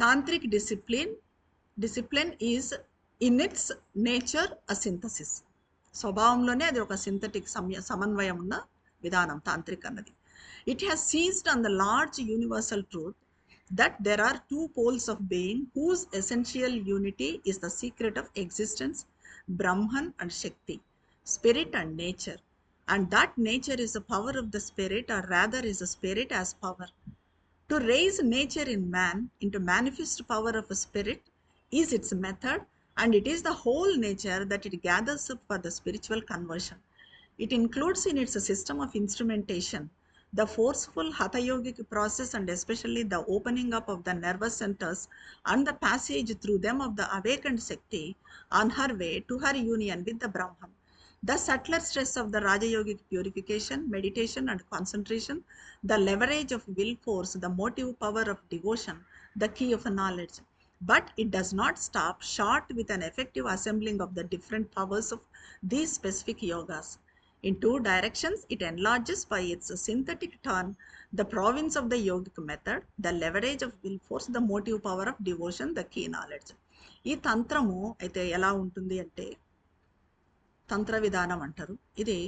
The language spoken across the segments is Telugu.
Tantric discipline is in its nature a synthesis. స్వభావంలోనే అది ఒక సింథటిక్ సమన్వయం ఉన్న విధానం తాంత్రిక్ అన్నది. It has seized on the large universal truth that there are two poles of being whose essential unity is the secret of existence, Brahman and Shakti, spirit and nature, and that nature is the power of the spirit, or rather is the spirit as power. To raise nature in man into manifest power of a spirit is its method, and it is the whole nature that it gathers up for the spiritual conversion. It includes in its system of instrumentation the forceful hatha yogic process, and especially the opening up of the nervous centers and the passage through them of the awakened Shakti on her way to her union with the Brahman. The subtler stress of the Raja Yogic purification, meditation and concentration, the leverage of will force, the motive power of devotion, the key of knowledge. But it does not stop short with an effective assembling of the different powers of these specific yogas. In two directions, it enlarges by its synthetic turn the province of the yogic method, the leverage of will force, the motive power of devotion, the key knowledge. ఈ తంత్రము అయితే ఎలా ఉంటుంది అంటే తంత్ర విధానం అంటారు. ఇది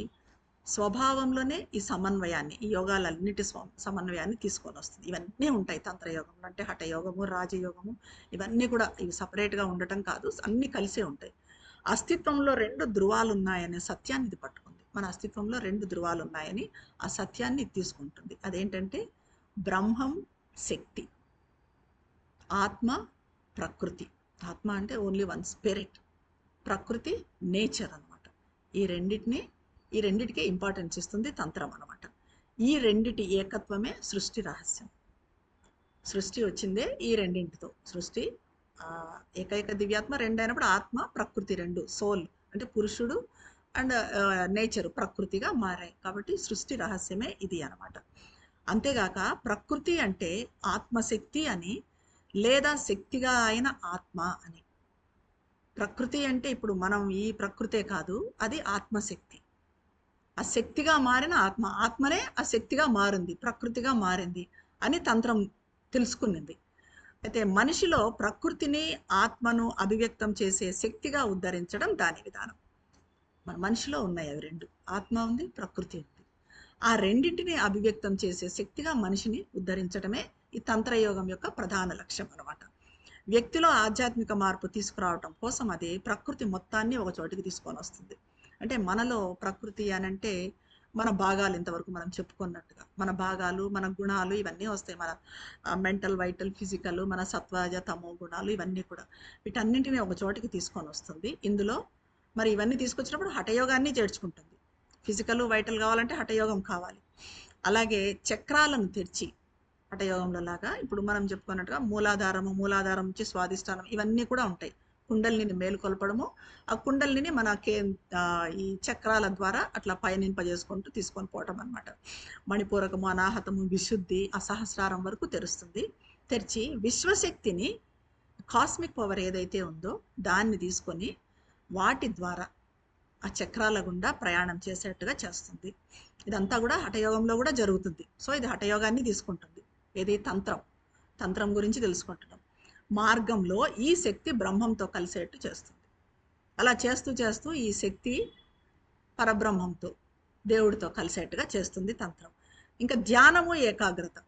స్వభావంలోనే ఈ సమన్వయాన్ని, ఈ యోగాలన్నిటి సమన్వయాన్ని తీసుకొని వస్తుంది. ఇవన్నీ ఉంటాయి తంత్రయోగంలో. అంటే హఠయోగము, రాజయోగము, ఇవన్నీ కూడా ఇవి సపరేట్గా ఉండటం కాదు, అన్నీ కలిసే ఉంటాయి. అస్తిత్వంలో రెండు ధృవాలు ఉన్నాయనే సత్యాన్ని ఇది పట్టుకుంది. మన అస్తిత్వంలో రెండు ధృవాలు ఉన్నాయని ఆ సత్యాన్ని ఇది తీసుకుంటుంది. అదేంటంటే బ్రహ్మం శక్తి, ఆత్మ ప్రకృతి. ఆత్మ అంటే ఓన్లీ వన్ స్పిరిట్, ప్రకృతి నేచర్ అనమాట. ఈ రెండిటికే ఇంపార్టెన్స్ ఇస్తుంది తంత్రం అనమాట. ఈ రెండిటి ఏకత్వమే సృష్టి రహస్యం. సృష్టి వచ్చిందే ఈ రెండింటితో. సృష్టి ఏకైక దివ్యాత్మ రెండు అయినప్పుడు ఆత్మ ప్రకృతి రెండు, సోల్ అంటే పురుషుడు అండ్ నేచర్ ప్రకృతిగా మారాయి. కాబట్టి సృష్టి రహస్యమే ఇది అనమాట. అంతేగాక ప్రకృతి అంటే ఆత్మశక్తి అని, లేదా శక్తిగా అయిన ఆత్మ అని. ప్రకృతి అంటే ఇప్పుడు మనం ఈ ప్రకృతే కాదు, అది ఆత్మశక్తి. ఆ శక్తిగా మారిన ఆత్మ, ఆత్మనే ఆ శక్తిగా మారింది, ప్రకృతిగా మారింది అని తంత్రం తెలుసుకునింది. అయితే మనిషిలో ప్రకృతిని ఆత్మను అభివ్యక్తం చేసే శక్తిగా ఉద్ధరించడం దాని విధానం. మన మనిషిలో ఉన్నాయి అవి రెండు, ఆత్మ ఉంది, ప్రకృతి ఉంది. ఆ రెండింటిని అభివ్యక్తం చేసే శక్తిగా మనిషిని ఉద్ధరించడమే ఈ తంత్రయోగం యొక్క ప్రధాన లక్ష్యం అనమాట. వ్యక్తిలో ఆధ్యాత్మిక మార్పు తీసుకురావటం కోసం అది ప్రకృతి మొత్తాన్ని ఒక చోటికి తీసుకొని వస్తుంది. అంటే మనలో ప్రకృతి అనంటే మన భాగాలు, ఇంతవరకు మనం చెప్పుకున్నట్టుగా మన భాగాలు, మన గుణాలు ఇవన్నీ వస్తాయి. మన మెంటల్, వైటల్, ఫిజికల్, మన సత్వజ తమో గుణాలు ఇవన్నీ కూడా వీటన్నింటినీ ఒక చోటికి తీసుకొని వస్తుంది. ఇందులో మరి ఇవన్నీ తీసుకొచ్చినప్పుడు హఠయోగాన్ని చేర్చుకుంటుంది. ఫిజికల్, వైటల్ కావాలంటే హఠయోగం కావాలి. అలాగే చక్రాలను తెరిచి హఠయోగంలో లాగా ఇప్పుడు మనం చెప్పుకున్నట్టుగా మూలాధారం నుంచి స్వాధిష్టానం ఇవన్నీ కూడా ఉంటాయి. కుండలిని మేలుకొల్పడము, ఆ కుండలిని మన ఈ చక్రాల ద్వారా అట్లా పయనింపజేసుకుంటూ తీసుకొని పోవటం అనమాట. మణిపూరకము, అనాహతము, విశుద్ధి, అసహస్రారం వరకు తెరుస్తుంది. తెరిచి విశ్వశక్తిని, కాస్మిక్ పవర్ ఏదైతే ఉందో దాన్ని తీసుకొని వాటి ద్వారా ఆ చక్రాల గుండా ప్రయాణం చేసేట్టుగా చేస్తుంది. ఇదంతా కూడా హఠయోగంలో కూడా జరుగుతుంది. సో ఇది హఠయోగాన్ని తీసుకుంటుంది. ఇది తంత్రం గురించి తెలుసుకుంటున్నాం. మార్గంలో ఈ శక్తి బ్రహ్మంతో కలిసేట్టు చేస్తుంది. అలా చేస్తూ ఈ శక్తి పరబ్రహ్మంతో, దేవుడితో కలిసేట్టుగా చేస్తుంది తంత్రం. ఇంకా ధ్యానము, ఏకాగ్రత,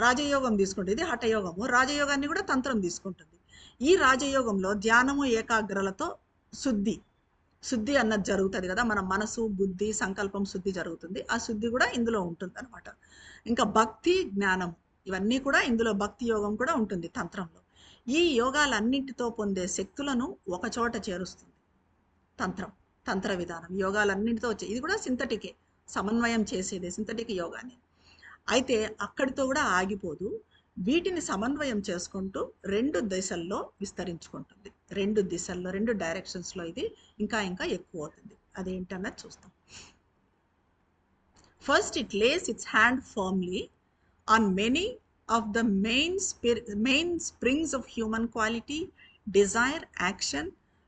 రాజయోగం తీసుకుంటుంది. ఇది హఠయోగము. రాజయోగాన్ని కూడా తంత్రం తీసుకుంటుంది. ఈ రాజయోగంలో ధ్యానము, ఏకాగ్రలతో శుద్ధి అన్నది జరుగుతుంది కదా. మన మనసు, బుద్ధి, సంకల్పం శుద్ధి జరుగుతుంది. ఆ శుద్ధి కూడా ఇందులో ఉంటుంది అనమాట. ఇంకా భక్తి, జ్ఞానం ఇవన్నీ కూడా ఇందులో, భక్తి యోగం కూడా ఉంటుంది తంత్రంలో. ఈ యోగాలన్నింటితో పొందే శక్తులను ఒక చోట చేరుస్తుంది తంత్ర విధానం. యోగాలన్నింటితో వచ్చే ఇది కూడా సింథటికే, సమన్వయం చేసేదే సింథటిక్ యోగాన్ని. అయితే అక్కడితో కూడా ఆగిపోదు. వీటిని సమన్వయం చేసుకుంటూ రెండు దిశల్లో విస్తరించుకుంటుంది. రెండు డైరెక్షన్స్లో ఇది ఇంకా ఎక్కువ అవుతుంది. అదేంటన్నది చూస్తాం. First, it lays its hand firmly on many of the main springs of human quality, desire, action,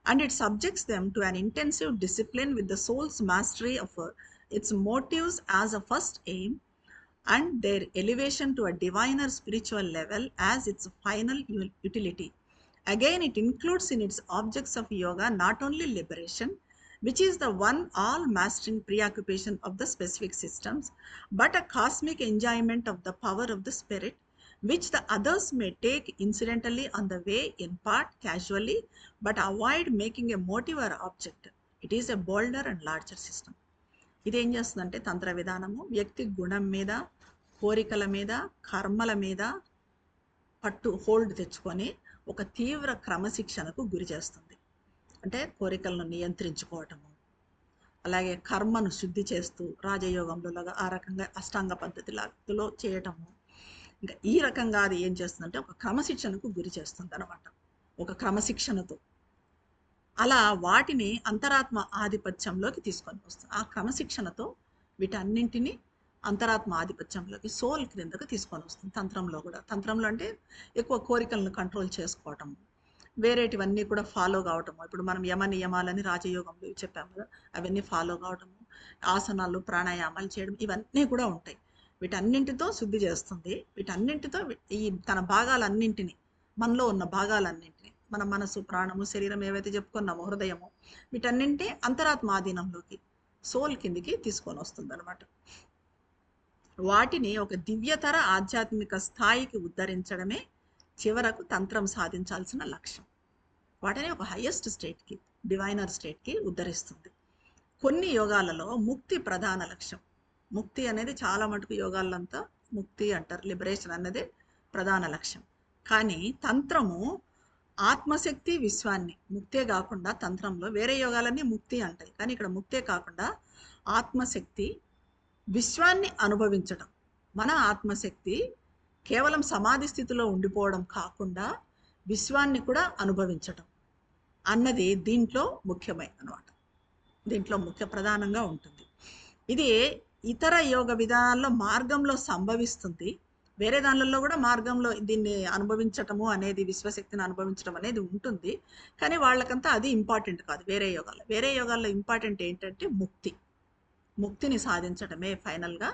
and it subjects them to an intensive discipline with the soul's mastery of its motives as a first aim. and their elevation to a diviner spiritual level as its final utility. Again, it includes in its objects of yoga not only liberation, which is the one all mastering preoccupation of the specific systems, but a cosmic enjoyment of the power of the spirit, which the others may take incidentally on the way, in part casually, but avoid making a motive or object. It is a bolder and larger system. ఇదేం చేస్తుందంటే తంత్ర విధానము వ్యక్తి గుణం మీద, కోరికల మీద, కర్మల మీద హోల్డ్ తెచ్చుకొని ఒక తీవ్ర క్రమశిక్షణకు గురి చేస్తుంది. అంటే కోరికలను నియంత్రించుకోవటము, అలాగే కర్మను శుద్ధి చేస్తూ రాజయోగంలో ఆ రకంగా అష్టాంగ పద్ధతిలో చేయటము. ఇంకా ఈ రకంగా అది ఏం చేస్తుందంటే ఒక క్రమశిక్షణకు గురి చేస్తుంది అనమాట, ఒక క్రమశిక్షణతో. అలా వాటిని అంతరాత్మ ఆధిపత్యంలోకి తీసుకొని వస్తుంది. ఆ క్రమశిక్షణతో వీటన్నింటినీ అంతరాత్మ ఆధిపత్యంలోకి, సోల్ క్రిందకు తీసుకొని వస్తుంది. తంత్రంలో కూడా, తంత్రంలో అంటే ఎక్కువ కోరికలను కంట్రోల్ చేసుకోవటము, వేరేటివన్నీ కూడా ఫాలో కావటము. ఇప్పుడు మనం యమ నియమాలని రాజయోగంలో చెప్పాము కదా, అవన్నీ ఫాలో కావటము, ఆసనాలు ప్రాణాయామాలు చేయడం, ఇవన్నీ కూడా ఉంటాయి. వీటన్నింటితో శుద్ధి చేస్తుంది. వీటన్నింటితో ఈ తన భాగాలన్నింటినీ, మనలో ఉన్న భాగాలన్నింటినీ, మన మనసు, ప్రాణము, శరీరం ఏవైతే చెప్పుకున్నామో, హృదయము, వీటన్నింటి అంతరాత్మ ఆధీనంలోకి, సోల్ కిందికి తీసుకొని వస్తుంది అనమాట. వాటిని ఒక దివ్యతర ఆధ్యాత్మిక స్థాయికి ఉద్ధరించడమే చివరకు తంత్రం సాధించాల్సిన లక్ష్యం. వాటిని ఒక హైయెస్ట్ స్టేట్కి, డివైనర్ స్టేట్కి ఉద్ధరిస్తుంది. కొన్ని యోగాలలో ముక్తి ప్రధాన లక్ష్యం. ముక్తి అనేది చాలా మటుకు యోగాలంతా ముక్తి అంటారు, లిబరేషన్ అనేది ప్రధాన లక్ష్యం. కానీ తంత్రము ఆత్మశక్తి, విశ్వాన్ని, ముక్తే కాకుండా తంత్రంలో వేరే యోగాలన్నీ ముక్తి అంటాయి, కానీ ఇక్కడ ముక్తే కాకుండా ఆత్మశక్తి, విశ్వాన్ని అనుభవించడం. మన ఆత్మశక్తి కేవలం సమాధి స్థితిలో ఉండిపోవడం కాకుండా విశ్వాన్ని కూడా అనుభవించడం అన్నది దీంట్లో ముఖ్యమైన అనమాట, దీంట్లో ముఖ్య ప్రధానంగా ఉంటుంది. ఇది ఇతర యోగ విధానాల్లో మార్గంలో సంభవిస్తుంది, వేరే దానిలలో కూడా మార్గంలో దీన్ని అనుభవించటము అనేది, విశ్వశక్తిని అనుభవించడం అనేది ఉంటుంది. కానీ వాళ్ళకంతా అది ఇంపార్టెంట్ కాదు. వేరే యోగాల్లో ఇంపార్టెంట్ ఏంటంటే ముక్తిని సాధించడమే ఫైనల్గా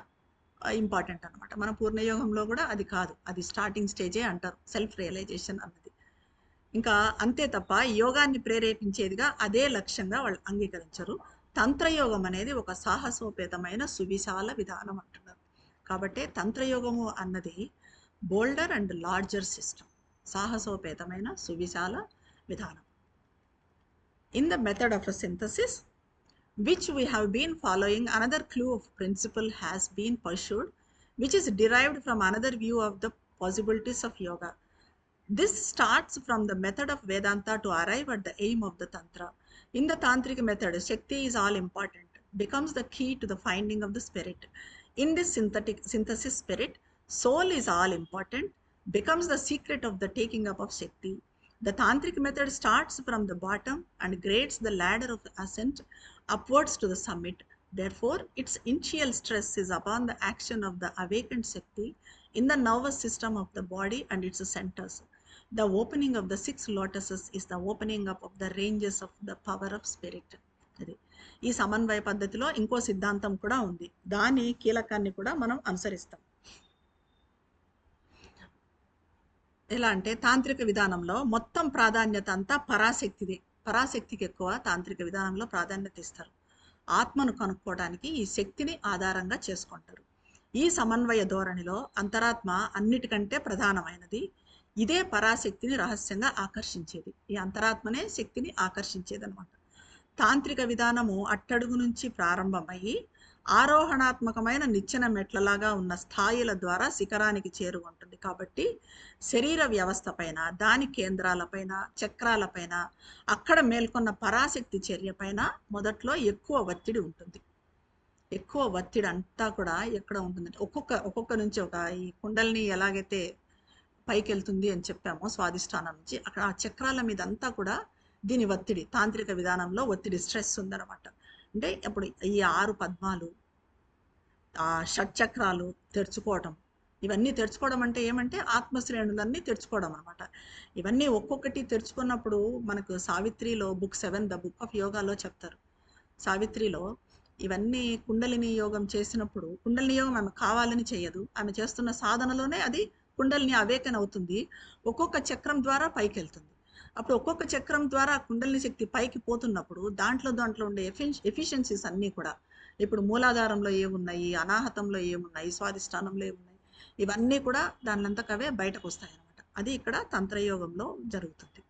ఇంపార్టెంట్ అనమాట. మన పూర్ణయోగంలో కూడా అది కాదు, అది స్టార్టింగ్ స్టేజే అంటారు, సెల్ఫ్ రియలైజేషన్ అన్నది. ఇంకా అంతే తప్ప యోగాన్ని ప్రేరేపించేదిగా అదే లక్ష్యంగా వాళ్ళు అంగీకరించరు. తంత్రయోగం అనేది ఒక సాహసోపేతమైన సువిశాల విధానం అంటున్నారు. కాబట్టి తంత్రయోగము అన్నది బోల్డర్ అండ్ లార్జర్ సిస్టమ్, సాహసోపేతమైన సువిశాల విధానం. In the method of synthesis which we have been following, another clue of principle has been pursued, which is derived from another view of the possibilities of yoga. This starts from the method of Vedanta to arrive at the aim of the Tantra. In the Tantric method, Shakti is all important, becomes the key to the finding of the spirit. In this synthesis spirit, soul is all important, becomes the secret of the taking up of Shakti. The Tantric method starts from the bottom and grades the ladder of ascent upwards to the summit. Therefore, its initial stress is upon the action of the awakened Shakti in the nervous system of the body and its centers. The opening of the 6 lotuses is the opening up of the ranges of the power of spirit. ఈ సమన్వయ పద్ధతిలో ఇంకో సిద్ధాంతం కూడా ఉంది, దాని కీలకాన్ని కూడా మనం అనుసరిస్తాం. ఎలా అంటే తాంత్రిక విధానంలో మొత్తం ప్రాధాన్యత అంతా పరాశక్తిదే. పరాశక్తికి ఎక్కువ తాంత్రిక విధానంలో ప్రాధాన్యత ఇస్తారు. ఆత్మను కనుక్కోవడానికి ఈ శక్తిని ఆధారంగా చేసుకుంటారు. ఈ సమన్వయ ధోరణిలో అంతరాత్మ అన్నిటికంటే ప్రధానమైనది. ఇదే పరాశక్తిని రహస్యంగా ఆకర్షించేది. ఈ అంతరాత్మనే శక్తిని ఆకర్షించేది అనమాట. తాంత్రిక విధానము అట్టడుగు నుంచి ప్రారంభమయ్యి ఆరోహణాత్మకమైన నిచ్చెన మెట్లలాగా ఉన్న స్థాయిల ద్వారా శిఖరానికి చేరుకుంటుంది. కాబట్టి శరీర వ్యవస్థ పైన, దాని కేంద్రాలపైన, చక్రాలపైన, అక్కడ మేల్కొన్న పరాశక్తి చర్య పైన మొదట్లో ఎక్కువ ఒత్తిడి ఉంటుంది. ఎక్కువ ఒత్తిడి అంతా కూడా ఎక్కడ ఉంటుందంటే ఒక్కొక్క నుంచి ఒక ఈ కుండల్ని ఎలాగైతే పైకి వెళ్తుంది అని చెప్పామో స్వాధిష్టానం నుంచి, అక్కడ ఆ చక్రాల మీద అంతా కూడా దీని ఒత్తిడి, తాంత్రిక విధానంలో ఒత్తిడి, స్ట్రెస్ ఉందన్నమాట. అంటే అప్పుడు ఈ 6 పద్మాలు, ఆ షట్చక్రాలు తెరుచుకోవటం, ఇవన్నీ తెరుచుకోవడం అంటే ఏమంటే ఆత్మశ్రేణులన్నీ తెరుచుకోవడం అనమాట. ఇవన్నీ ఒక్కొక్కటి తెరుచుకున్నప్పుడు మనకు సావిత్రిలో బుక్ 7 ద బుక్ ఆఫ్ యోగాలో చెప్తారు. సావిత్రిలో ఇవన్నీ కుండలిని యోగం చేసినప్పుడు, కుండలిని యోగం ఆమె కావాలని చేయదు. ఆమె చేస్తున్న సాధనలోనే అది కుండలిని అవేకన్ అవుతుంది. ఒక్కొక్క చక్రం ద్వారా పైకెళ్తుంది. అప్పుడు ఒక్కొక్క చక్రం ద్వారా కుండలిని శక్తి పైకి పోతున్నప్పుడు దాంట్లో ఉండే ఎఫిషియన్సీస్ అన్నీ కూడా, ఇప్పుడు మూలాధారంలో ఏమున్నాయి, అనాహతంలో ఏమున్నాయి, స్వాధిష్టానంలో ఏమున్నాయి, ఇవన్నీ కూడా దాన్నంతకవే బయటకు వస్తాయి అన్నమాట. అది ఇక్కడ తంత్రయోగంలో జరుగుతుంది.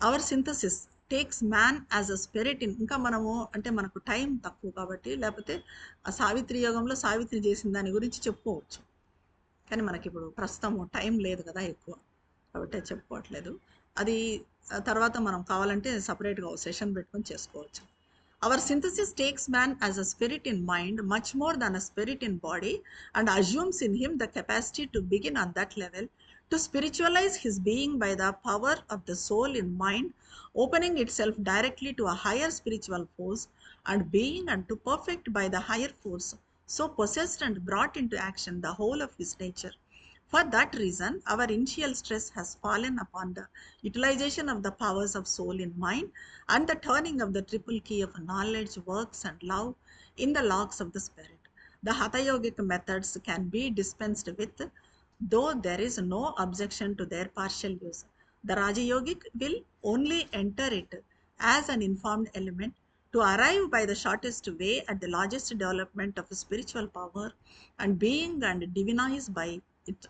Our synthesis takes man as a spirit in. ఇంకా మనము అంటే మనకు టైం తక్కువ కాబట్టి, లేకపోతే ఆ సావిత్రి యోగంలో సావిత్రి చేసిన దాని గురించి చెప్పుకోవచ్చు. కానీ మనకి ఇప్పుడు ప్రస్తుతం టైం లేదు కదా ఎక్కువ, కాబట్టి అది చెప్పుకోవట్లేదు. అది తర్వాత మనం కావాలంటే సపరేట్గా ఒక సెషన్ పెట్టుకొని చేసుకోవచ్చు. Our synthesis takes man as a spirit in mind much more than a spirit in body, and assumes in him the capacity to begin on that level, to spiritualize his being by the power of the soul in mind, opening itself directly to a higher spiritual force, and being unto perfect by the higher force, so possessed and brought into action the whole of his nature. For that reason, our initial stress has fallen upon the utilization of the powers of soul in mind, and the turning of the triple key of knowledge, works, and love in the locks of the spirit. The Hatha Yogic methods can be dispensed with, though there is no objection to their partial use. The Raja Yogic will only enter it as an informed element to arrive by the shortest way at the largest development of spiritual power and being, and divinize by it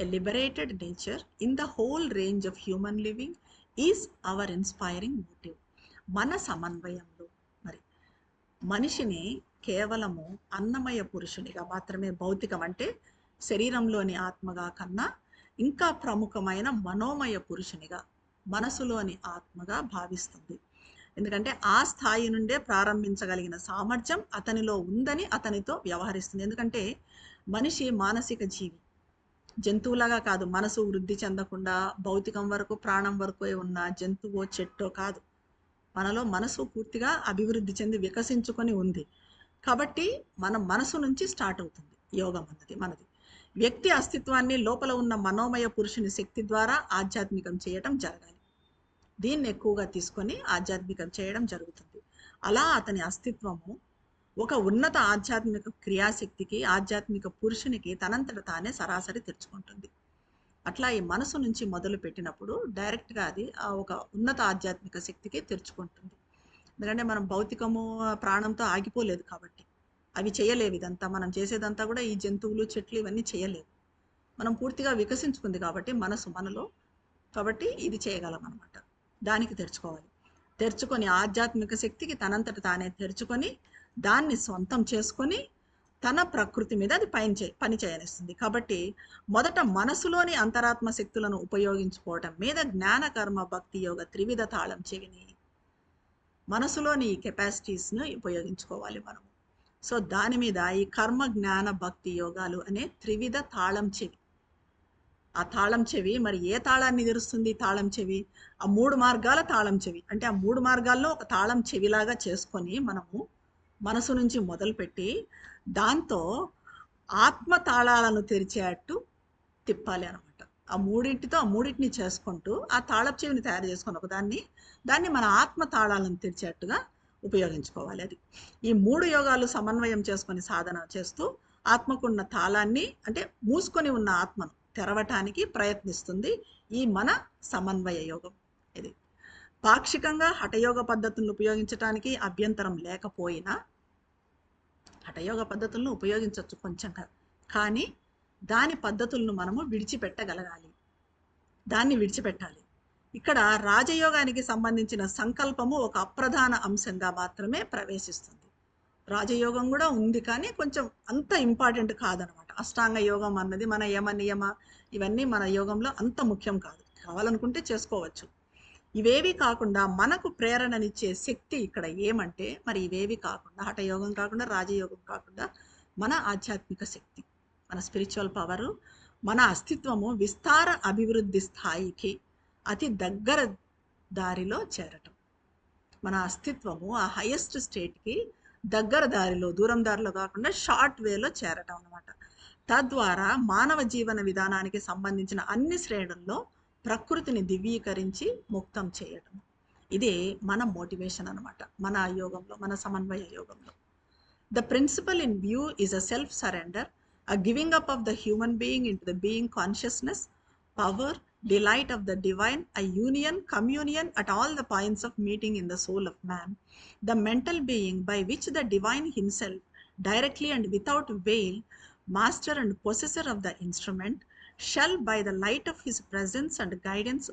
a liberated nature in the whole range of human living is our inspiring motive. మన సమన్వయంలో మరి మనిషిని కేవలము అన్నమయ పురుషునిగా మాత్రమే, భౌతికం అంటే శరీరంలోని ఆత్మగా కన్నా ఇంకా ప్రముఖమైన మనోమయ పురుషునిగా, మనసులోని ఆత్మగా భావిస్తుంది. ఎందుకంటే ఆ స్థాయి నుండే ప్రారంభించగలిగిన సామర్థ్యం అతనిలో ఉందని అతనితో వ్యవహరిస్తుంది. ఎందుకంటే మనిషి మానసిక జీవి, జంతువులాగా కాదు. మనసు వృద్ధి చెందకుండా భౌతికం వరకు, ప్రాణం వరకు ఉన్న జంతువో చెట్టో కాదు. మనలో మనసు పూర్తిగా అభివృద్ధి చెంది వికసించుకొని ఉంది. కాబట్టి మన మనసు నుంచి స్టార్ట్ అవుతుంది యోగం అన్నది మనది. వ్యక్తి అస్తిత్వాన్ని లోపల ఉన్న మనోమయ పురుషుని శక్తి ద్వారా ఆధ్యాత్మికం చేయటం జరగాలి. దీన్ని ఎక్కువగా తీసుకొని ఆధ్యాత్మికం చేయడం జరుగుతుంది. అలా అతని అస్తిత్వము ఒక ఉన్నత ఆధ్యాత్మిక క్రియాశక్తికి, ఆధ్యాత్మిక పురుషునికి తనంతట తానే సరాసరి తెరుచుకుంటుంది. అట్లా ఈ మనసు నుంచి మొదలు పెట్టినప్పుడు డైరెక్ట్గా అది ఒక ఉన్నత ఆధ్యాత్మిక శక్తికి తెరుచుకుంటుంది. ఎందుకంటే మనం భౌతికము ప్రాణంతో ఆగిపోలేదు కాబట్టి అవి చేయలేవు. ఇదంతా మనం చేసేదంతా కూడా ఈ జంతువులు, చెట్లు ఇవన్నీ చేయలేవు. మనం పూర్తిగా వికసించుకుంది కాబట్టి మనసు మనలో, కాబట్టి ఇది చేయగలం అనమాట. దానికి తెరుచుకోవాలి. తెరుచుకొని ఆధ్యాత్మిక శక్తికి తనంతట తానే తెరుచుకొని దాన్ని సొంతం చేసుకొని తన ప్రకృతి మీద అది పని చేయనిస్తుంది. కాబట్టి మొదట మనసులోని అంతరాత్మ శక్తులను ఉపయోగించుకోవటం మీద జ్ఞాన, కర్మ, భక్తి, యోగ త్రివిధ తాళం చెవిని, మనసులోని ఈ కెపాసిటీస్ను ఉపయోగించుకోవాలి మనం. సో దాని మీద ఈ కర్మ, జ్ఞాన, భక్తి, యోగాలు అనే త్రివిధ తాళం చెవి. ఆ తాళం చెవి మరి ఏ తాళాన్ని తెరుస్తుంది? తాళం చెవి ఆ 3 మార్గాల తాళం చెవి. అంటే ఆ 3 మార్గాల్లో ఒక తాళం చెవిలాగా చేసుకొని మనము మనసు నుంచి మొదలుపెట్టి దాంతో ఆత్మ తాళాలను తెరిచేటట్టు తిప్పాలి అనమాట. ఆ మూడింటిని చేసుకుంటూ ఆ తాళపు చెవిని తయారు చేసుకొని దాన్ని మన ఆత్మ తాళాలను తెరిచేట్టుగా ఉపయోగించుకోవాలి. అది ఈ 3 యోగాలు సమన్వయం చేసుకొని సాధన చేస్తూ ఆత్మకున్న తాళాన్ని, అంటే మూసుకొని ఉన్న ఆత్మను తెరవటానికి ప్రయత్నిస్తుంది ఈ మన సమన్వయ యోగం. ఇది పాక్షికంగా హఠయోగ పద్ధతులను ఉపయోగించడానికి అభ్యంతరం లేకపోయినా, హఠయోగ పద్ధతులను ఉపయోగించవచ్చు కొంచెంగా, కానీ దాని పద్ధతులను మనము విడిచిపెట్టగలగాలి. దాన్ని విడిచిపెట్టాలి. ఇక్కడ రాజయోగానికి సంబంధించిన సంకల్పము ఒక అప్రధాన అంశంగా మాత్రమే ప్రవేశిస్తుంది. రాజయోగం కూడా ఉంది, కానీ కొంచెం అంత ఇంపార్టెంట్ కాదనమాట. అష్టాంగ యోగం అన్నది మన యమ, నియమ ఇవన్నీ మన యోగంలో అంత ముఖ్యం కాదు. కావాలనుకుంటే చేసుకోవచ్చు. ఇవేవి కాకుండా మనకు ప్రేరణనిచ్చే శక్తి ఇక్కడ ఏమంటే, మరి ఇవేవి కాకుండా, హఠయోగం కాకుండా, రాజయోగం కాకుండా, మన ఆధ్యాత్మిక శక్తి, మన స్పిరిచువల్ పవరు, మన అస్తిత్వము విస్తార అభివృద్ధి స్థాయికి అతి దగ్గర దారిలో చేరటం. మన అస్తిత్వము ఆ హైయెస్ట్ స్టేట్కి దగ్గర దారిలో, దూరం దారిలో కాకుండా షార్ట్ వేలో చేరటం అనమాట. తద్వారా మానవ జీవన విధానానికి సంబంధించిన అన్ని శ్రేణుల్లో ప్రకృతిని దివ్యీకరించి ముక్తం చేయటం. ఇదే మన మోటివేషన్ అనమాట మన యోగంలో, మన సమన్వయ యోగంలో. The principle in view is a self surrender, a giving up of the human being into the being consciousness, power, delight of the divine, a union, communion at all the points of meeting in the soul of man, the mental being by which the divine himself, directly and without veil, master and possessor of the instrument, shall by the light of his presence and guidance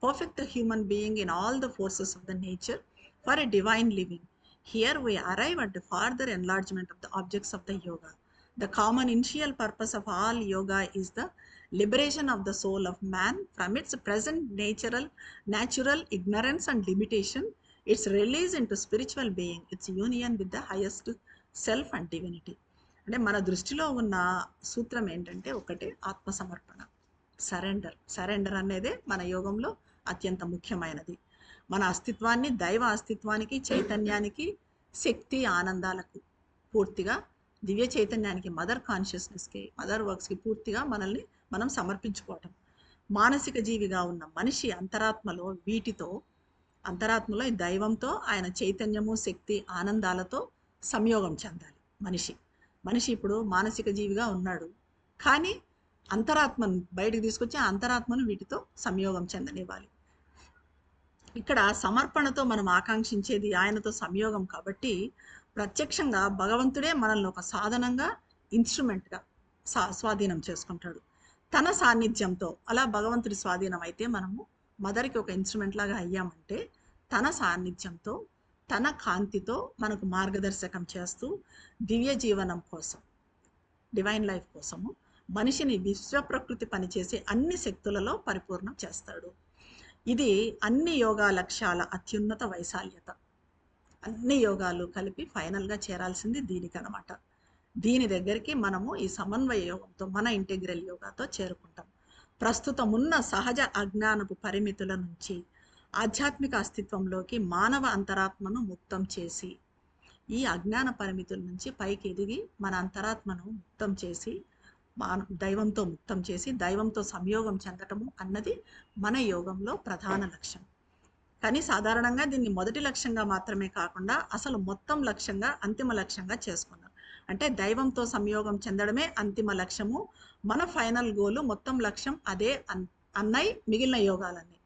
perfect the human being in all the forces of the nature for a divine living. Here we arrive at the further enlargement of the objects of the yoga. The common initial purpose of all yoga is the liberation of the soul of man from its present natural ignorance and limitation, its release into spiritual being, its union with the highest self and divinity. అంటే మన దృష్టిలో ఉన్న సూత్రం ఏంటంటే ఒకటే, ఆత్మసమర్పణ, సరెండర్ అనేదే మన యోగంలో అత్యంత ముఖ్యమైనది. మన అస్తిత్వాన్ని దైవ అస్తిత్వానికి, చైతన్యానికి, శక్తి ఆనందాలకు పూర్తిగా, దివ్య చైతన్యానికి, మదర్ కాన్షియస్నెస్కి, మదర్ వర్క్స్కి పూర్తిగా మనల్ని మనం సమర్పించుకోవటం. మానసిక జీవిగా ఉన్న మనిషి అంతరాత్మలో అంతరాత్మలో ఈ దైవంతో, ఆయన చైతన్యము, శక్తి ఆనందాలతో సంయోగం చెందాలి. మనిషి ఇప్పుడు మానసిక జీవిగా ఉన్నాడు, కానీ అంతరాత్మను బయటికి తీసుకొచ్చి అంతరాత్మను వీటితో సంయోగం చెందనివ్వాలి. ఇక్కడ సమర్పణతో మనం ఆకాంక్షించేది ఆయనతో సంయోగం కాబట్టి ప్రత్యక్షంగా భగవంతుడే మనల్ని ఒక సాధనంగా, ఇన్స్ట్రుమెంట్గా స్వాధీనం చేసుకుంటాడు తన సాన్నిధ్యంతో. అలా భగవంతుడి స్వాధీనం అయితే మనము మదర్కి ఒక ఇన్స్ట్రుమెంట్ లాగా అయ్యామంటే తన సాన్నిధ్యంతో, తన కాంతితో మనకు మార్గదర్శకం చేస్తూ దివ్య జీవనం కోసం, డివైన్ లైఫ్ కోసము మనిషిని విశ్వ ప్రకృతి పనిచేసే అన్ని శక్తులలో పరిపూర్ణం చేస్తాడు. ఇది అన్ని యోగా లక్ష్యాల అత్యున్నత వైశాల్యత. అన్ని యోగాలు కలిపి ఫైనల్గా చేరాల్సింది దీనికి అనమాట. దీని దగ్గరికి మనము ఈ సమన్వయ యోగంతో, మన ఇంటెగ్రల్ యోగాతో చేరుకుంటాం. ప్రస్తుతం ఉన్న సహజ అజ్ఞానపు పరిమితుల నుంచి ఆధ్యాత్మిక అస్తిత్వంలోకి మానవ అంతరాత్మను ముక్తం చేసి, ఈ అజ్ఞాన పరిమితుల నుంచి పైకి ఎదిగి మన అంతరాత్మను ముక్తం చేసి, దైవంతో ముక్తం చేసి దైవంతో సంయోగం చెందటము అన్నది మన యోగంలో ప్రధాన లక్ష్యం. కానీ సాధారణంగా దీన్ని మొదటి లక్ష్యంగా మాత్రమే కాకుండా అసలు మొత్తం లక్ష్యంగా, అంతిమ లక్ష్యంగా చేసుకున్నారు. అంటే దైవంతో సంయోగం చెందడమే అంతిమ లక్ష్యము, మన ఫైనల్ గోలు, మొత్తం లక్ష్యం అదే అన్నయ్య మిగిలిన యోగాలన్నీ.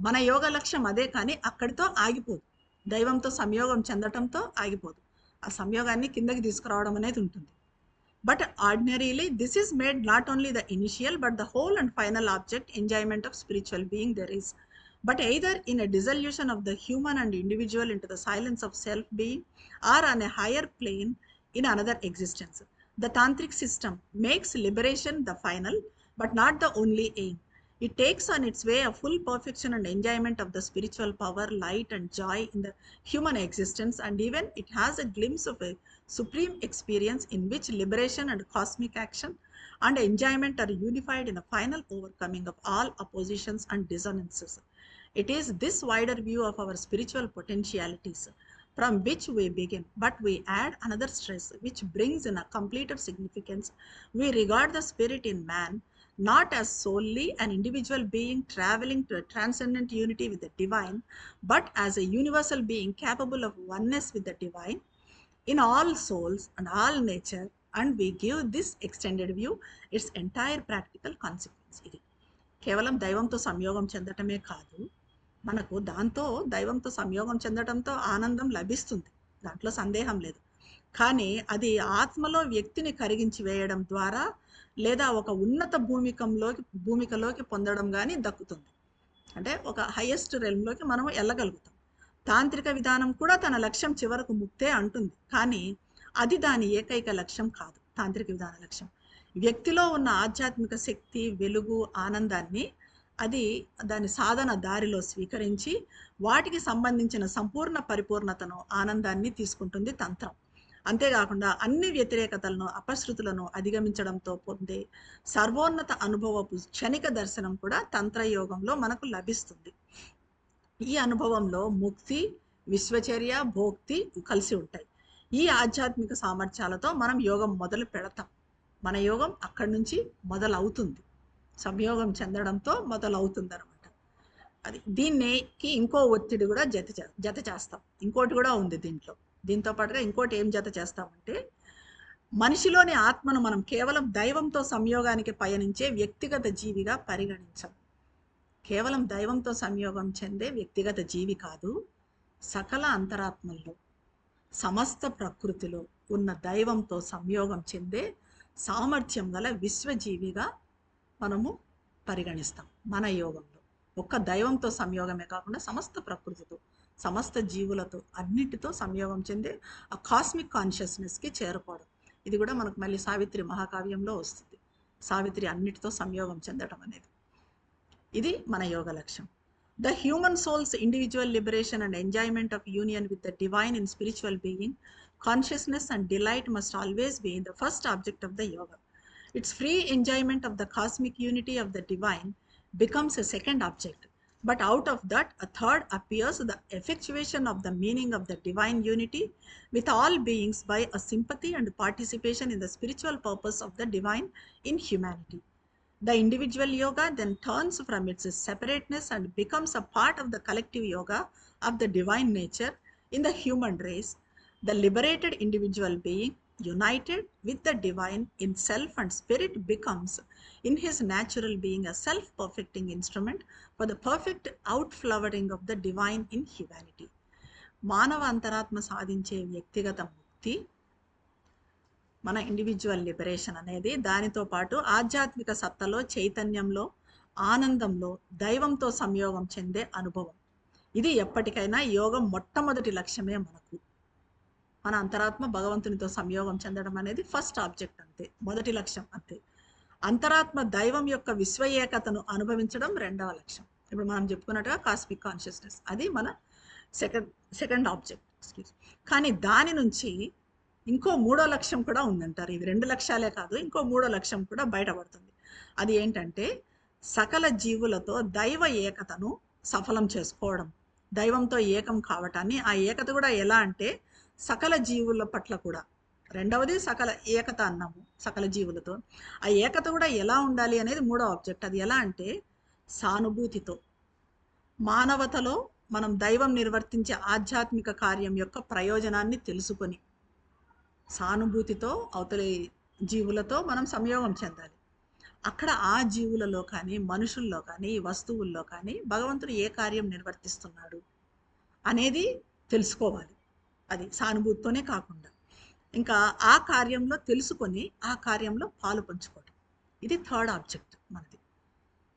మన యోగ లక్ష్యం అదే, కానీ అక్కడితో ఆగిపోదు. దైవంతో సంయోగం చెందటంతో ఆగిపోదు. ఆ సంయోగాన్ని కిందకి తీసుకురావడం అనేది ఉంటుంది. But ordinarily, this is made not only the initial but the whole and final object, enjoyment of spiritual being there is, but either in a dissolution of the human and individual into the silence of self-being, or on a higher plane in another existence. The tantric system makes liberation the final, but not the only aim. It takes on its way a full perfection and enjoyment of the spiritual power, light and joy in the human existence, and even it has a glimpse of a supreme experience in which liberation and cosmic action and enjoyment are unified in a final overcoming of all oppositions and dissonances. It is this wider view of our spiritual potentialities from which we begin, but we add another stress which brings in a completer significance. We regard the spirit in man not as solely an individual being traveling to a transcendent unity with the divine, but as a universal being capable of oneness with the divine in all souls and all nature, and we give this extended view its entire practical consequence. ఇది కేవలం దైవంతో సంయోగం చెందటమే కాదు, మనకు దాంతో దైవంతో సంయోగం చెందటంతో ఆనందం లభిస్తుంది, దాంట్లో సందేహం లేదు. కానీ అది ఆత్మలో వ్యక్తిని కరిగించి వేయడం ద్వారా లేదా ఒక ఉన్నత భూమికలోకి పొందడం కానీ దక్కుతుంది. అంటే ఒక హైయెస్ట్ రెల్మ్లోకి మనం వెళ్ళగలుగుతాం. తాంత్రిక విధానం కూడా తన లక్ష్యం చివరకు ముక్తే అంటుంది, కానీ అది దాని ఏకైక లక్ష్యం కాదు. తాంత్రిక విధాన లక్ష్యం వ్యక్తిలో ఉన్న ఆధ్యాత్మిక శక్తి, వెలుగు, ఆనందాన్ని అది దాని సాధన దారిలో స్వీకరించి వాటికి సంబంధించిన సంపూర్ణ పరిపూర్ణతను, ఆనందాన్ని తీసుకుంటుంది తంత్రం. అంతేకాకుండా అన్ని వ్యతిరేకతలను, అపశృతులను అధిగమించడంతో పొందే సర్వోన్నత అనుభవపు క్షణిక దర్శనం కూడా తంత్రయోగంలో మనకు లభిస్తుంది. ఈ అనుభవంలో ముక్తి, విశ్వచర్య, భోక్తి కలిసి ఉంటాయి. ఈ ఆధ్యాత్మిక సామర్థ్యాలతో మనం యోగం మొదలు పెడతాం. మన యోగం అక్కడి నుంచి మొదలవుతుంది, సంయోగం చెందడంతో మొదలవుతుంది అనమాట. అది దీనికి ఇంకో ఒత్తిడి కూడా జత చేస్తాం. ఇంకోటి కూడా ఉంది దీంట్లో. దీంతో పాటుగా ఇంకోటి ఏం జత చేస్తామంటే, మనిషిలోని ఆత్మను మనం కేవలం దైవంతో సంయోగానికి పయనించే వ్యక్తిగత జీవిగా పరిగణించం. కేవలం దైవంతో సంయోగం చెందే వ్యక్తిగత జీవి కాదు, సకల అంతరాత్మల్లో సమస్త ప్రకృతిలో ఉన్న దైవంతో సంయోగం చెందే సామర్థ్యం గల విశ్వజీవిగా మనము పరిగణిస్తాం మన యోగంలో. ఒక్క దైవంతో సంయోగమే కాకుండా సమస్త ప్రకృతితో, సమస్త జీవులతో, అన్నిటితో సంయోగం చెందే ఆ కాస్మిక్ కాన్షియస్నెస్కి చేరుకోవడం. ఇది కూడా మనకు మళ్ళీ సావిత్రి మహాకావ్యంలో వస్తుంది. సావిత్రి అన్నిటితో సంయోగం చెందడం అనేది. ఇది మన యోగ లక్ష్యం. The human soul's individual liberation and enjoyment of union with the divine in spiritual being, consciousness and delight must always be the first object of the yoga. Its free enjoyment of the cosmic unity of the divine becomes a second object. But out of that, a third appears, the effectuation of the meaning of the divine unity with all beings by a sympathy and participation in the spiritual purpose of the divine in humanity. The individual yoga then turns from its separateness and becomes a part of the collective yoga of the divine nature in the human race. The liberated individual being, united with the divine in self and spirit, becomes in his natural being a self-perfecting instrument for the perfect outflowering of the divine in humanity. మానవ అంతరాత్మ సాధించే వ్యక్తిగత ముక్తి, మన ఇండివిజువల్ లిబరేషన్ అనేది, దానితో పాటు ఆధ్యాత్మిక సత్తలో, చైతన్యంలో, ఆనందంలో దైవంతో సంయోగం చెందే అనుభవం. ఇది ఎప్పటికైనా యోగం మొట్టమొదటి లక్ష్యమే. మనకు మన అంతరాత్మ భగవంతునితో సంయోగం చెందడం అనేది ఫస్ట్ ఆబ్జెక్ట్ అంతే, మొదటి లక్ష్యం అంతే. అంతరాత్మ దైవం యొక్క విశ్వ ఏకతను అనుభవించడం రెండవ లక్ష్యం. ఇప్పుడు మనం చెప్పుకున్నట్టుగా కాస్మిక్ కాన్షియస్నెస్, అది మన సెకండ్ ఆబ్జెక్ట్. కానీ దాని నుంచి ఇంకో మూడో లక్ష్యం కూడా ఉందంటారు. ఇది రెండు లక్ష్యాలే కాదు, ఇంకో మూడో లక్ష్యం కూడా బయటపడుతుంది. అది ఏంటంటే, సకల జీవులతో దైవ ఏకతను సఫలం చేసుకోవడం, దైవంతో ఏకం కావటాన్ని. ఆ ఏకత కూడా ఎలా అంటే, సకల జీవుల పట్ల కూడా. రెండవది సకల ఏకత అన్నాము, సకల జీవులతో. ఆ ఏకత కూడా ఎలా ఉండాలి అనేది మూడో ఆబ్జెక్ట్. అది ఎలా అంటే, సానుభూతితో, మానవతలో మనం దైవం నిర్వర్తించే ఆధ్యాత్మిక కార్యం యొక్క ప్రయోజనాన్ని తెలుసుకొని, సానుభూతితో అవతలి జీవులతో మనం సంయోగం చెందాలి. అక్కడ ఆ జీవులలో కానీ, మనుషుల్లో కానీ, వస్తువుల్లో కానీ భగవంతుడు ఏ కార్యం నిర్వర్తిస్తున్నాడు అనేది తెలుసుకోవాలి. అది సానుభూతితోనే కాకుండా ఇంకా ఆ కార్యంలో తెలుసుకొని ఆ కార్యంలో పాలు పంచుకోవడం. ఇది థర్డ్ ఆబ్జెక్ట్ మనది.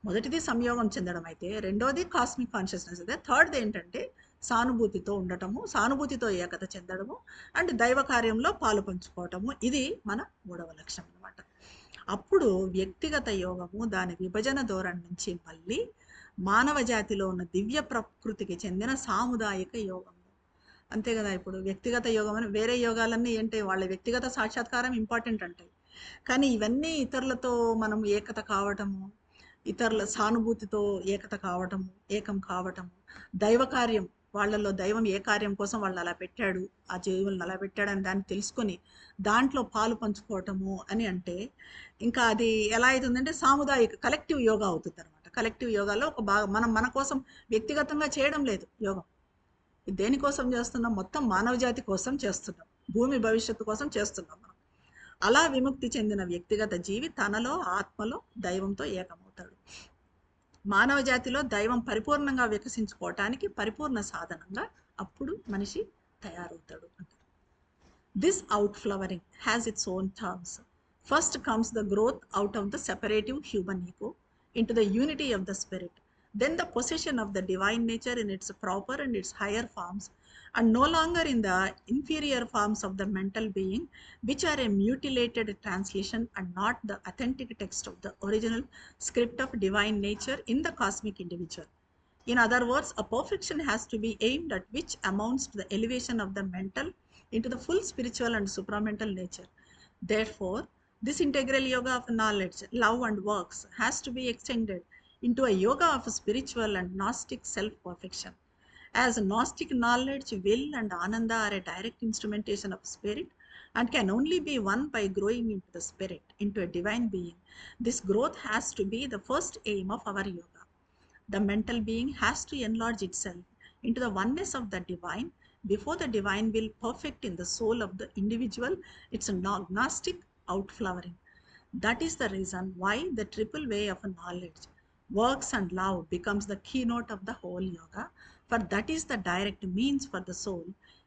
మొదటిది సంయోగం చెందడం అయితే, రెండోది కాస్మిక్ కాన్షియస్నెస్ అయితే, థర్డ్ది ఏంటంటే సానుభూతితో ఉండటము, సానుభూతితో ఏకత చెందడము అండ్ దైవ కార్యంలో పాలు పంచుకోవటము. ఇది మన మూడవ లక్ష్యం అన్నమాట. అప్పుడు వ్యక్తిగత యోగము దాని విభజన ధోరణి నుంచి మళ్ళీ మానవ జాతిలో ఉన్న దివ్య ప్రకృతికి చెందిన సాముదాయిక యోగం. అంతే కదా. ఇప్పుడు వ్యక్తిగత యోగం అని వేరే యోగాలన్నీ ఏంటి, వాళ్ళ వ్యక్తిగత సాక్షాత్కారం ఇంపార్టెంట్ అంటాయి. కానీ ఇవన్నీ ఇతరులతో మనం ఏకత కావటము, ఇతరుల సానుభూతితో ఏకత కావటము, ఏకం కావటము, దైవ కార్యం, వాళ్ళల్లో దైవం ఏ కార్యం కోసం వాళ్ళు అలా పెట్టాడు, ఆ జీవులను అలా పెట్టాడని దాన్ని తెలుసుకొని దాంట్లో పాలు పంచుకోవటము అని అంటే, ఇంకా అది ఎలా అవుతుందంటే సాముదాయిక కలెక్టివ్ యోగా అవుతుంది అనమాట. కలెక్టివ్ యోగాలో ఒక భాగం. మనం మన కోసం వ్యక్తిగతంగా చేయడం లేదు యోగం. దేనికోసం చేస్తున్నాం? మొత్తం మానవ జాతి కోసం చేస్తున్నాం, భూమి భవిష్యత్తు కోసం చేస్తున్నాం మనం. అలా విముక్తి చెందిన వ్యక్తిగత జీవి తనలో ఆత్మలో దైవంతో ఏకమవుతాడు. మానవ జాతిలో దైవం పరిపూర్ణంగా వికసించుకోవటానికి పరిపూర్ణ సాధనంగా అప్పుడు మనిషి తయారవుతాడు. This outflowering has its own terms. First comes the growth out of the separative human ego into the unity of the spirit, then the possession of the divine nature in its proper and its higher forms, and no longer in the inferior forms of the mental being, which are a mutilated translation and not the authentic text of the original script of divine nature in the cosmic individual. In other words, a perfection has to be aimed at which amounts to the elevation of the mental into the full spiritual and supramental nature. Therefore, this integral yoga of knowledge, love and works has to be extended into a yoga of spiritual and Gnostic self-perfection. As Gnostic knowledge, will and Ananda are a direct instrumentation of spirit and can only be won by growing into the spirit, into a divine being. This growth has to be the first aim of our yoga. The mental being has to enlarge itself into the oneness of the divine before the divine will perfect in the soul of the individual its gnostic outflowering. That is the reason why the triple way of knowledge, works and love becomes the keynote of the whole yoga, for that is the direct means for the soul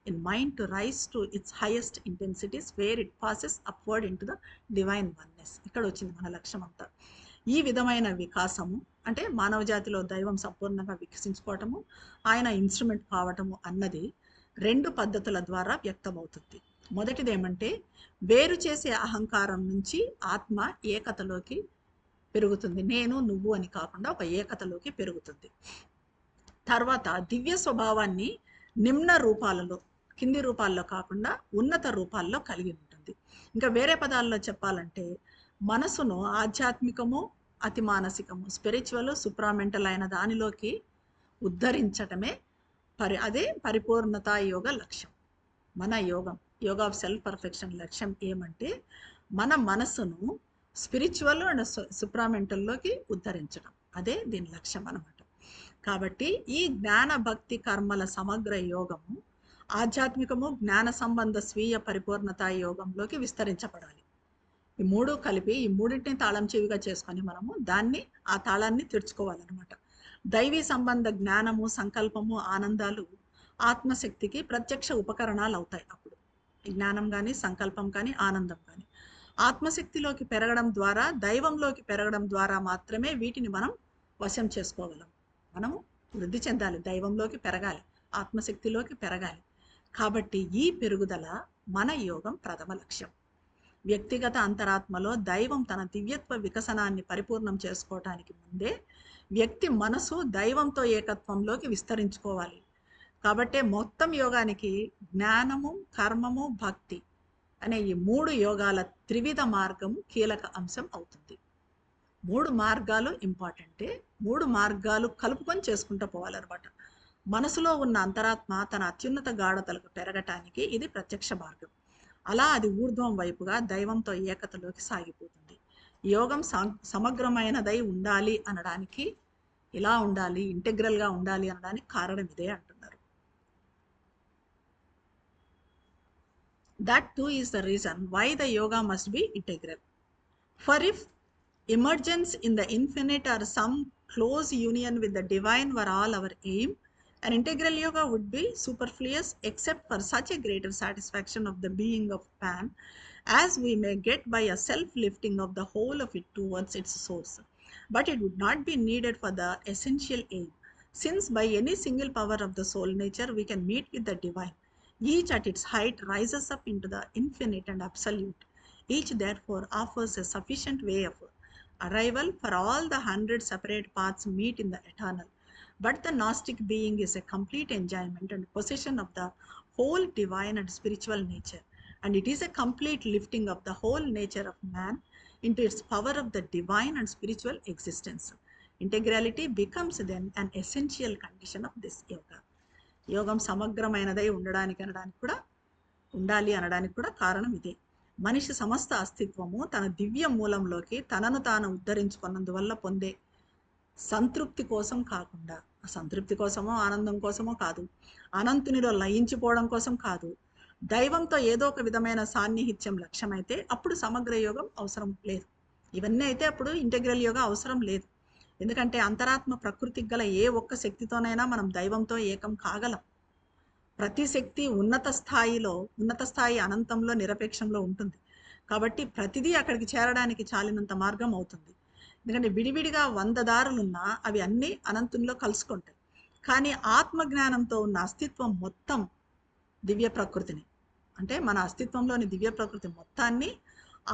in mind to rise to its highest intensities where it passes upward into the divine oneness. ఇక్కడ వచ్చింది మన లక్ష్యం అంతా. ఈ విధమైన వికాసము అంటే మానవ జాతిలో దైవం సంపూర్ణంగా వికసించుకోవటము, ఆయన ఇన్స్ట్రుమెంట్ కావటము అన్నది రెండు పద్ధతుల ద్వారా వ్యక్తమవుతుంది. మొదటిది ఏమంటే వేరు చేసే అహంకారం నుంచి ఆత్మ ఏకతలోకి పెరుగుతుంది. నేను నువ్వు అని కాకుండా ఒక ఏకతలోకి పెరుగుతుంది. తర్వాత దివ్య స్వభావాన్ని నిమ్న రూపాలలో, కింది రూపాల్లో కాకుండా ఉన్నత రూపాల్లో కలిగి ఉంటుంది. ఇంకా వేరే పదాల్లో చెప్పాలంటే మనసును ఆధ్యాత్మికము, అతి మానసికము, స్పిరిచువల్, సుప్రామెంటల్ అయిన దానిలోకి ఉద్ధరించటమే అదే పరిపూర్ణతా యోగ లక్ష్యం. మన యోగా ఆఫ్ సెల్ఫ్ పర్ఫెక్షన్ లక్ష్యం ఏమంటే మన మనసును స్పిరిచువల్ అండ్ సుప్రామెంటల్లోకి ఉద్ధరించడం. అదే దీని లక్ష్యం అన్నమాట. కాబట్టి ఈ జ్ఞాన భక్తి కర్మల సమగ్ర యోగము ఆధ్యాత్మికము, జ్ఞాన సంబంధ స్వీయ పరిపూర్ణతా యోగంలోకి విస్తరించబడాలి. ఈ మూడు కలిపి ఈ మూడింటిని తాళం చెవిగా చేసుకొని మనము ఆ తాళాన్ని తెరుచుకోవాలన్నమాట. దైవీ సంబంధ జ్ఞానము, సంకల్పము, ఆనందాలు ఆత్మశక్తికి ప్రత్యక్ష ఉపకరణాలు అవుతాయి. అప్పుడు జ్ఞానం కానీ, సంకల్పం కానీ, ఆనందం కానీ ఆత్మశక్తిలోకి పెరగడం ద్వారా, దైవంలోకి పెరగడం ద్వారా మాత్రమే వీటిని మనం వశం చేసుకోగలం. మనము వృద్ధి చెందాలి, దైవంలోకి పెరగాలి, ఆత్మశక్తిలోకి పెరగాలి. కాబట్టి ఈ పెరుగుదల మన యోగం ప్రథమ లక్ష్యం. వ్యక్తిగత అంతరాత్మలో దైవం తన దివ్యత్వ వికసనాన్ని పరిపూర్ణం చేసుకోవటానికి ముందే వ్యక్తి మనసు దైవంతో ఏకత్వంలోకి విస్తరించుకోవాలి. కాబట్టే మొత్తం యోగానికి జ్ఞానము, కర్మము, భక్తి అనే ఈ మూడు యోగాల త్రివిధ మార్గం కీలక అంశం అవుతుంది. మూడు మార్గాలు ఇంపార్టెంటే, మూడు మార్గాలు కలుపుకొని చేసుకుంటూ పోవాలన్నమాట. మనసులో ఉన్న అంతరాత్మ తన అత్యున్నత గాఢతలకు పెరగటానికి ఇది ప్రత్యక్ష మార్గం. అలా అది ఊర్ధ్వం వైపుగా దైవంతో ఏకతలోకి సాగిపోతుంది. యోగం సమగ్రమైనదై ఉండాలి అనడానికి, ఇలా ఉండాలి, ఇంటెగ్రల్గా ఉండాలి అనడానికి కారణం ఇదే అంటున్నారు. That too is the reason why the yoga must be integral. For if emergence in the infinite or some close union with the divine were all our aim, an integral yoga would be superfluous except for such a greater satisfaction of the being of man as we may get by a self-lifting of the whole of it towards its source. But it would not be needed for the essential aim, since by any single power of the soul nature we can meet with the divine. Each at its height rises up into the infinite and absolute. Each therefore offers a sufficient way of arrival for all the 100 separate paths meet in the eternal. But the Gnostic being is a complete enjoyment and possession of the whole divine and spiritual nature, and it is a complete lifting of the whole nature of man into its power of the divine and spiritual existence. Integrality becomes then an essential condition of this yoga. యోగం సమగ్రమైనదై ఉండాలి అనడానికి కూడా కారణం ఇదే. మనిషి సమస్త అస్తిత్వము తన దివ్య మూలంలోకి తనను తాను ఉద్ధరించుకున్నందువల్ల పొందే సంతృప్తి కోసం కాకుండా, సంతృప్తి కోసమో ఆనందం కోసమో కాదు, అనంతునిలో లయించిపోవడం కోసం కాదు, దైవంతో ఏదో ఒక విధమైన సాన్నిహిత్యం లక్ష్యమైతే అప్పుడు సమగ్ర యోగం అవసరం లేదు. ఇవన్నీ అయితే అప్పుడు ఇంటెగ్రల్ యోగా అవసరం లేదు. ఎందుకంటే అంతరాత్మ ప్రకృతికి గల ఏ ఒక్క శక్తితోనైనా మనం దైవంతో ఏకం కాగలం. ప్రతి శక్తి ఉన్నత స్థాయి అనంతంలో, నిరపేక్షంలో ఉంటుంది. కాబట్టి ప్రతిదీ అక్కడికి చేరడానికి చాలినంత మార్గం అవుతుంది. ఎందుకంటే విడివిడిగా 100 దారులున్నా అవి అన్నీ అనంతంలో కలుసుకుంటాయి. కానీ ఆత్మజ్ఞానంతో ఉన్న అస్తిత్వం మొత్తం దివ్య ప్రకృతిని, అంటే మన అస్తిత్వంలోని దివ్య ప్రకృతి మొత్తాన్ని,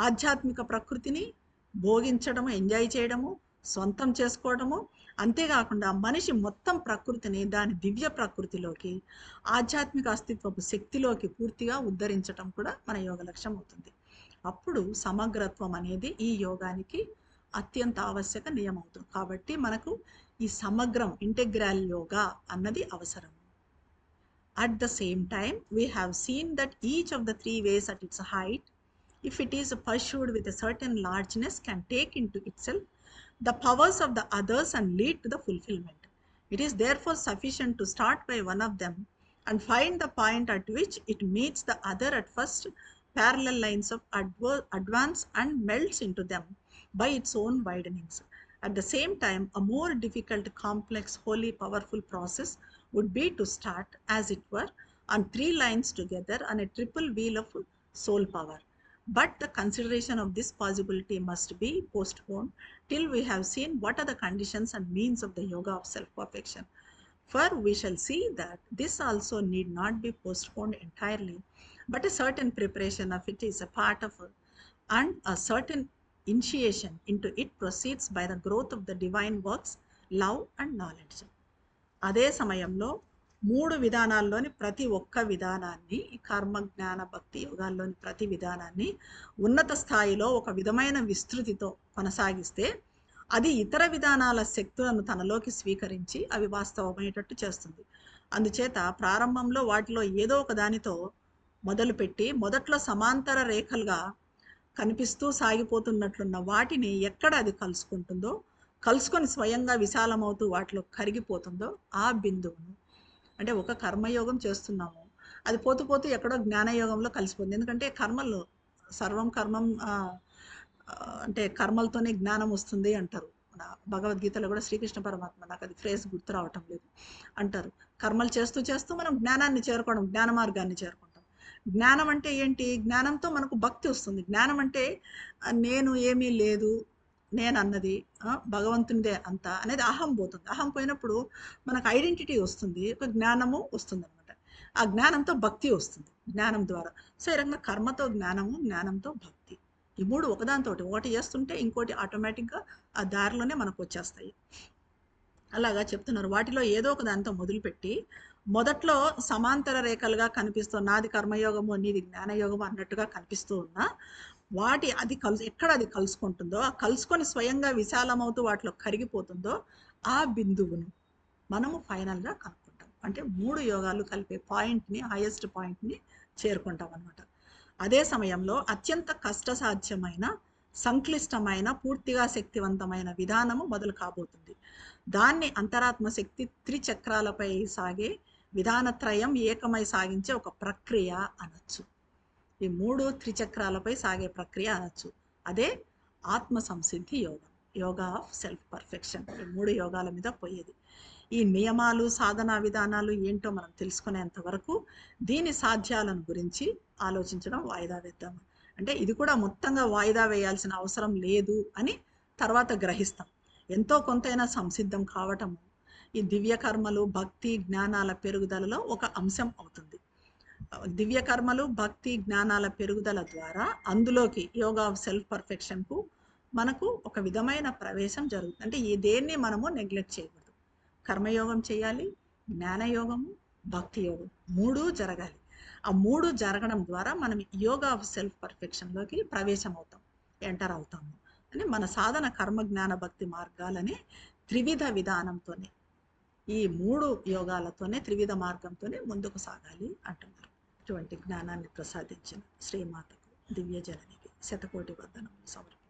ఆధ్యాత్మిక ప్రకృతిని భోగించడము, ఎంజాయ్ చేయడము, సొంతం చేసుకోవడము, అంతేకాకుండా మనిషి మొత్తం ప్రకృతిని దాని దివ్య ప్రకృతిలోకి, ఆధ్యాత్మిక అస్తిత్వపు శక్తిలోకి పూర్తిగా ఉద్ధరించడం కూడా మన యోగ లక్ష్యం అవుతుంది. అప్పుడు సమగ్రత్వం అనేది ఈ యోగానికి అత్యంత ఆవశ్యక నియమం అవుతుంది. కాబట్టి మనకు ఈ సమగ్రం, ఇంటెగ్రల్ యోగా అన్నది అవసరం. At the same time, we have seen that each of the 3 ways at its height, if it is pursued with a certain largeness, can take into itself the powers of the others and lead to the fulfillment. It is therefore sufficient to start by one of them and find the point at which it meets the other at first parallel lines of advance and melts into them by its own widenings. At the same time, a more difficult, complex, wholly powerful process would be to start, as it were, on three lines together on a triple wheel of soul power. But the consideration of this possibility must be postponed till we have seen what are the conditions and means of the yoga of self-perfection. For we shall see that this also need not be postponed entirely, but a certain preparation of it is a part of it, and a certain initiation into it proceeds by the growth of the divine works, love and knowledge. అదే సమయంలో మూడు విధానాల్లోని ప్రతి ఒక్క విధానాన్ని, కర్మ జ్ఞాన భక్తి యోగాల్లోని ప్రతి విధానాన్ని ఉన్నత స్థాయిలో ఒక విధమైన విస్తృతితో కొనసాగిస్తే అది ఇతర విధానాల శక్తులను తనలోకి స్వీకరించి అవి వాస్తవమయ్యేటట్టు చేస్తుంది. అందుచేత ప్రారంభంలో వాటిలో ఏదో ఒక దానితో మొదలుపెట్టి మొదట్లో సమాంతర రేఖలుగా కనిపిస్తూ సాగిపోతున్నట్లున్న వాటిని ఎక్కడ అది కలుసుకుంటుందో, కలుసుకొని స్వయంగా విశాలమవుతూ వాటిలో కరిగిపోతుందో ఆ బిందువును, అంటే ఒక కర్మయోగం చేస్తున్నాము, అది పోతూ పోతూ ఎక్కడో జ్ఞానయోగంలో కలిసిపోతుంది. ఎందుకంటే కర్మలు సర్వం కర్మం, అంటే కర్మలతోనే జ్ఞానం వస్తుంది అంటారు. భగవద్గీతలో కూడా శ్రీకృష్ణ పరమాత్మ, నాకు అది ఫ్రేజ్ గుర్తు రావటం లేదు, అంటారు కర్మలు చేస్తూ చేస్తూ మనం జ్ఞానాన్ని చేరుకోవడం, జ్ఞాన మార్గాన్ని చేరుకుంటాం. జ్ఞానం అంటే ఏంటి? జ్ఞానంతో మనకు భక్తి వస్తుంది. జ్ఞానం అంటే నేను ఏమీ లేదు, నేను అన్నది భగవంతునిదే అంతా అనేది అహం పోతుంది. అహం పోయినప్పుడు మనకు ఐడెంటిటీ వస్తుంది, ఒక జ్ఞానము వస్తుంది అనమాట. ఆ జ్ఞానంతో భక్తి వస్తుంది, జ్ఞానం ద్వారా. సో ఈ రకంగా కర్మతో జ్ఞానము, జ్ఞానంతో భక్తి, ఈ మూడు ఒకదానితో ఒకటి చేస్తుంటే ఇంకోటి ఆటోమేటిక్గా ఆ దారిలోనే మనకు వచ్చేస్తాయి. అలాగా చెప్తున్నారు. వాటిలో ఏదో ఒక దానితో మొదలుపెట్టి మొదట్లో సమాంతర రేఖలుగా కనిపిస్తూ నాది కర్మయోగము నీది జ్ఞానయోగము అన్నట్టుగా కనిపిస్తూ ఉన్నా వాటి అది ఎక్కడ అది కలుసుకుంటుందో, ఆ కలుసుకొని స్వయంగా విశాలమవుతూ వాటిలో కరిగిపోతుందో ఆ బిందువును మనము ఫైనల్గా కనుక్కుంటాం. అంటే మూడు యోగాలు కలిపే పాయింట్ని, హైయెస్ట్ పాయింట్ని చేరుకుంటాం అనమాట. అదే సమయంలో అత్యంత కష్టసాధ్యమైన, సంక్లిష్టమైన, పూర్తిగా శక్తివంతమైన విధానము మొదలు కాబోతుంది. దాన్ని అంతరాత్మ శక్తి త్రిచక్రాలపై సాగే విధానత్రయం ఏకమై సాగించే ఒక ప్రక్రియ అనొచ్చు. ఈ మూడు త్రిచక్రాలపై సాగే ప్రక్రియ అనొచ్చు. అదే ఆత్మ సంసిద్ధి యోగం, యోగా ఆఫ్ సెల్ఫ్ పర్ఫెక్షన్. ఈ మూడు యోగాల మీద పోయేది. ఈ నియమాలు, సాధనా విధానాలు ఏంటో మనం తెలుసుకునేంత వరకు దీని సాధ్యాలను గురించి ఆలోచించడం వాయిదా వేద్దాము. అంటే ఇది కూడా మొత్తంగా వాయిదా వేయాల్సిన అవసరం లేదు అని తర్వాత గ్రహిస్తాం. ఎంతో కొంతైనా సంసిద్ధం కావటము ఈ దివ్య కర్మలు, భక్తి, జ్ఞానాల పెరుగుదలలో ఒక అంశం అవుతుంది. దివ్య కర్మలు, భక్తి, జ్ఞానాల పెరుగుదల ద్వారా అందులోకి యోగా ఆఫ్ సెల్ఫ్ పర్ఫెక్షన్కు మనకు ఒక విధమైన ప్రవేశం జరుగుతుంది. అంటే ఈ దేన్ని మనము నెగ్లెక్ట్ చేయకూడదు. కర్మయోగం చేయాలి, జ్ఞానయోగము, భక్తి యోగం మూడు జరగాలి. ఆ మూడు జరగడం ద్వారా మనం యోగా ఆఫ్ సెల్ఫ్ పర్ఫెక్షన్లోకి ప్రవేశం అవుతాం, ఎంటర్ అవుతాము అని మన సాధన కర్మ, జ్ఞాన, భక్తి మార్గాలనే త్రివిధ విధానంతోనే, ఈ మూడు యోగాలతోనే, త్రివిధ మార్గంతోనే ముందుకు సాగాలి అంటున్నారు. ఇటువంటి జ్ఞానాన్ని ప్రసాదించిన శ్రీమాతకు, దివ్య జననికి శతకోటి వందనములు సమర్పించారు.